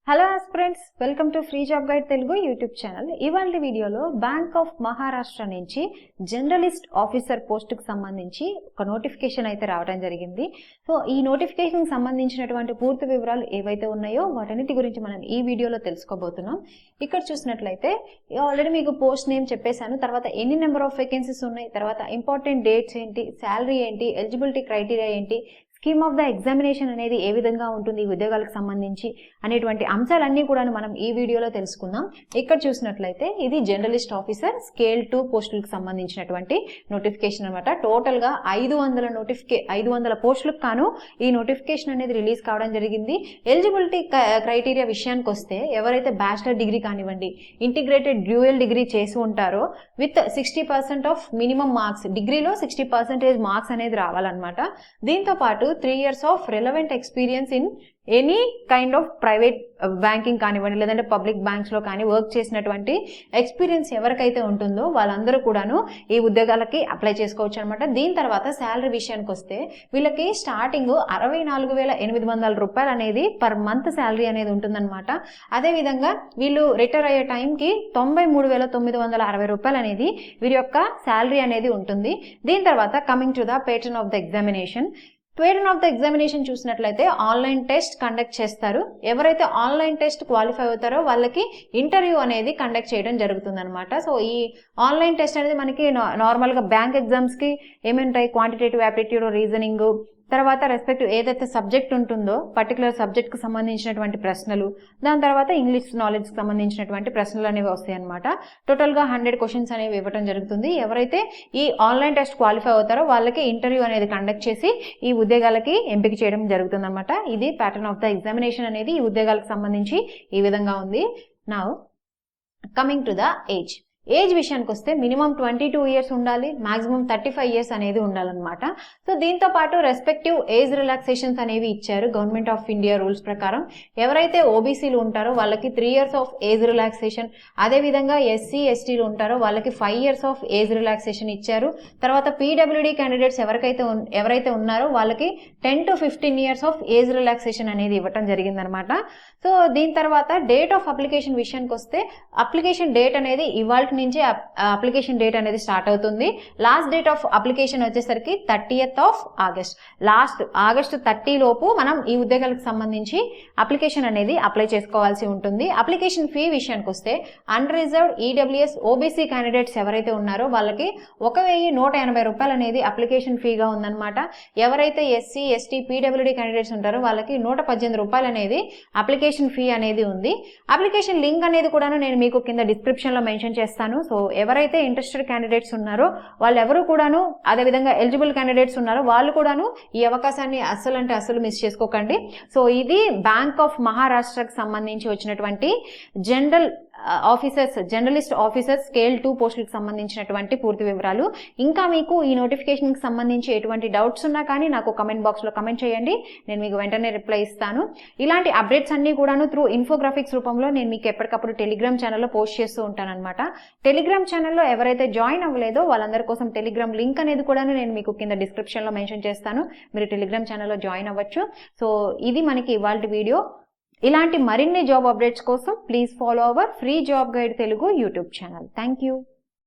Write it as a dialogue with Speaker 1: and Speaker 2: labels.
Speaker 1: Hello aspirants, welcome to free job guide Telugu YouTube channel. ఇవాళ వీడియోలో bank of Maharashtra నుంచి journalist officer పోస్టుకు సంబంధించి ఒక నోటిఫికేషన్ అయితే రావడం జరిగింది. సో ఈ నోటిఫికేషన్ సంబంధించినటువంటి పూర్తి వివరాలు ఏవైతే ఉన్నాయో వాటన్నిటి గురించి మనం ఈ వీడియోలో తెలుసుకోబోతున్నాం. ఇక్కడ చూసినట్లయితే ఆల్రెడీ మీకు పోస్ట్ నేమ్ చెప్పేశాను, తర్వాత ఎన్ని నెంబర్ ఆఫ్ వేకెన్సీస్ ఉన్నాయి, తర్వాత ఇంపార్టెంట్ డేట్స్ ఏంటి, శాలరీ ఏంటి, ఎలిజిబిలిటీ క్రైటీరియా ఏంటి, స్కీమ్ ఆఫ్ ద ఎగ్జామినేషన్ అనేది ఏ విధంగా ఉంటుంది ఈ ఉద్యోగాలకు సంబంధించి అనేటువంటి అంశాలన్నీ కూడా మనం ఈ వీడియోలో తెలుసుకుందాం. ఇక్కడ చూసినట్లయితే ఇది జర్నలిస్ట్ ఆఫీసర్ స్కేల్ 2 పోస్టులకు సంబంధించినటువంటి నోటిఫికేషన్ అనమాట. టోటల్ గా 500 పోస్టులకు కాను ఈ నోటిఫికేషన్ అనేది రిలీజ్ కావడం జరిగింది. ఎలిజిబిలిటీ క్రైటీరియా విషయానికి వస్తే ఎవరైతే బ్యాచిలర్ డిగ్రీ కానివ్వండి, ఇంటిగ్రేటెడ్ డ్యూయల్ డిగ్రీ చేసి ఉంటారో విత్ 60% ఆఫ్ మినిమం మార్క్స్, డిగ్రీలో 60% మార్క్స్ అనేది రావాలన్నమాట. దీంతో పాటు 3 years of relevant experience in any kind of private banking కానివ్వండి, లేదంటే పబ్లిక్ బ్యాంక్స్ లో కానీ వర్క్ చేసినటువంటి ఎక్స్పీరియన్స్ ఎవరికైతే ఉంటుందో వాళ్ళందరూ కూడాను ఈ ఉద్యోగాలకి అప్లై చేసుకోవచ్చు అనమాట. దీని తర్వాత శాలరీ విషయానికి వస్తే వీళ్ళకి స్టార్టింగ్ 64,800 రూపాయలు అనేది పర్ మంత్ శాలరీ అనేది ఉంటుందన్నమాట. అదేవిధంగా వీళ్ళు రిటైర్ అయ్యే టైంకి 93,960 రూపాయలు అనేది వీరి యొక్క శాలరీ అనేది ఉంటుంది. దీని తర్వాత coming to the pattern of the examination. Pattern of the examination చూసినట్లయితే ఆన్లైన్ టెస్ట్ కండక్ట్ చేస్తారు. ఎవరైతే ఆన్లైన్ టెస్ట్ క్వాలిఫై అవుతారో వాళ్ళకి ఇంటర్వ్యూ అనేది కండక్ట్ చేయడం జరుగుతుంది అనమాట. సో ఈ ఆన్లైన్ టెస్ట్ అనేది మనకి నార్మల్గా బ్యాంక్ ఎగ్జామ్స్కి ఏమేంటాయి, క్వాంటిటేటివ్ యాప్టిట్యూడ్, రీజనింగ్, తర్వాత రెస్పెక్టివ్ ఏదైతే సబ్జెక్ట్ ఉంటుందో పర్టికులర్ సబ్జెక్ట్కి సంబంధించినటువంటి ప్రశ్నలు, దాని తర్వాత ఇంగ్లీష్ నాలెడ్జ్కి సంబంధించినటువంటి ప్రశ్నలు అనేవి వస్తాయి అనమాట. టోటల్గా 100 క్వశ్చన్స్ అనేవి ఇవ్వడం జరుగుతుంది. ఎవరైతే ఈ ఆన్లైన్ టెస్ట్ క్వాలిఫై అవుతారో వాళ్ళకి ఇంటర్వ్యూ అనేది కండక్ట్ చేసి ఈ ఉద్యోగాలకి ఎంపిక చేయడం జరుగుతుంది అనమాట. ఇది ప్యాటర్న్ ఆఫ్ ద ఎగ్జామినేషన్ అనేది ఈ ఉద్యోగాలకు సంబంధించి ఈ విధంగా ఉంది. Now coming to the age విషయానికి వస్తే మినిమం 22 years ఉండాలి, మాక్సిమం 35 years అనేది ఉండాలన్నమాట. సో దీంతో పాటు రెస్పెక్టివ్ ఏజ్ రిలాక్సేషన్స్ అనేవి ఇచ్చారు గవర్నమెంట్ ఆఫ్ ఇండియా రూల్స్ ప్రకారం. ఎవరైతే ఓబీసీలు ఉంటారో వాళ్ళకి 3 years ఆఫ్ ఏజ్ రిలాక్సేషన్, అదేవిధంగా ఎస్సీ ఎస్టీలు ఉంటారో వాళ్ళకి 5 years ఆఫ్ ఏజ్ రిలాక్సేషన్ ఇచ్చారు. తర్వాత పీడబ్ల్యూడీ క్యాండిడేట్స్ ఎవరైతే ఉన్నారో వాళ్ళకి 10 to 15 years of age relaxation అనేది ఇవ్వటం జరిగిందనమాట. సో దీని తర్వాత డేట్ ఆఫ్ అప్లికేషన్ విషయానికి వస్తే అప్లికేషన్ డేట్ అనేది ఇవాళ నుంచి అప్లికేషన్ డేట్ అనేది స్టార్ట్ అవుతుంది. లాస్ట్ డేట్ ఆఫ్ అప్లికేషన్ వచ్చేసరికి 30th of August. ఆగస్టు 30 లోపు మనం ఈ ఉద్యోగాలకు సంబంధించి అప్లికేషన్ అనేది అప్లై చేసుకోవాల్సి ఉంటుంది. అప్లికేషన్ ఫీ విషయానికి వస్తే అన్రిజర్వ్డ్, ఈడబ్ల్యూఎస్, ఓబీసీ క్యాండిడేట్స్ ఎవరైతే ఉన్నారో వాళ్ళకి 1,180 రూపాయలు అనేది అప్లికేషన్ ఫీగా ఉందన్నమాట. ఎవరైతే ఎస్సీ ఎస్టీ పీడబ్ల్యూడీ క్యాండిడేట్స్ ఉంటారో వాళ్ళకి 118 రూపాయలు అనేది అప్లికేషన్ ఫీ అనేది ఉంది. అప్లికేషన్ లింక్ అనేది కూడా నేను మీకు కింద డిస్క్రిప్షన్ లో మెన్షన్ చేస్తాను. సో ఎవరైతే ఇంట్రెస్టెడ్ క్యాండిడేట్స్ ఉన్నారో వాళ్ళు ఎవరు కూడాను, అదేవిధంగా ఎలిజిబుల్ క్యాండిడేట్స్ ఉన్నారో వాళ్ళు కూడాను ఈ అవకాశాన్ని అస్సలు మిస్ చేసుకోకండి. సో ఇది బ్యాంక్ ఆఫ్ మహారాష్ట్రకు సంబంధించి వచ్చినటువంటి జర్నలిస్ట్ ఆఫీసర్ స్కేల్ 2 పోస్టులకు సంబంధించినటువంటి పూర్తి వివరాలు. ఇంకా మీకు ఈ నోటిఫికేషన్ కి సంబంధించి ఎటువంటి డౌట్స్ ఉన్నా కానీ నాకు కమెంట్ బాక్స్ లో కమెంట్ చేయండి, నేను మీకు వెంటనే రిప్లై ఇస్తాను. ఇలాంటి అప్డేట్స్ అన్ని కూడాను త్రూ ఇన్ఫోగ్రాఫిక్స్ రూపంలో నేను మీకు ఎప్పటికప్పుడు టెలిగ్రామ్ ఛానల్లో పోస్ట్ చేస్తూ ఉంటానన్నమాట. టెలిగ్రామ్ ఛానల్లో ఎవరైతే జాయిన్ అవ్వలేదో వాళ్ళందరి కోసం టెలిగ్రామ్ లింక్ అనేది కూడా నేను మీకు కింద డిస్క్రిప్షన్ లో మెన్షన్ చేస్తాను. మీరు టెలిగ్రామ్ ఛానల్లో జాయిన్ అవ్వచ్చు. సో ఇది మనకి ఇవాల్టి వీడియో. ఇలాంటి మరిన్ని జాబ్ అప్డేట్స్ కోసం please follow our free job guide Telugu YouTube channel. Thank you.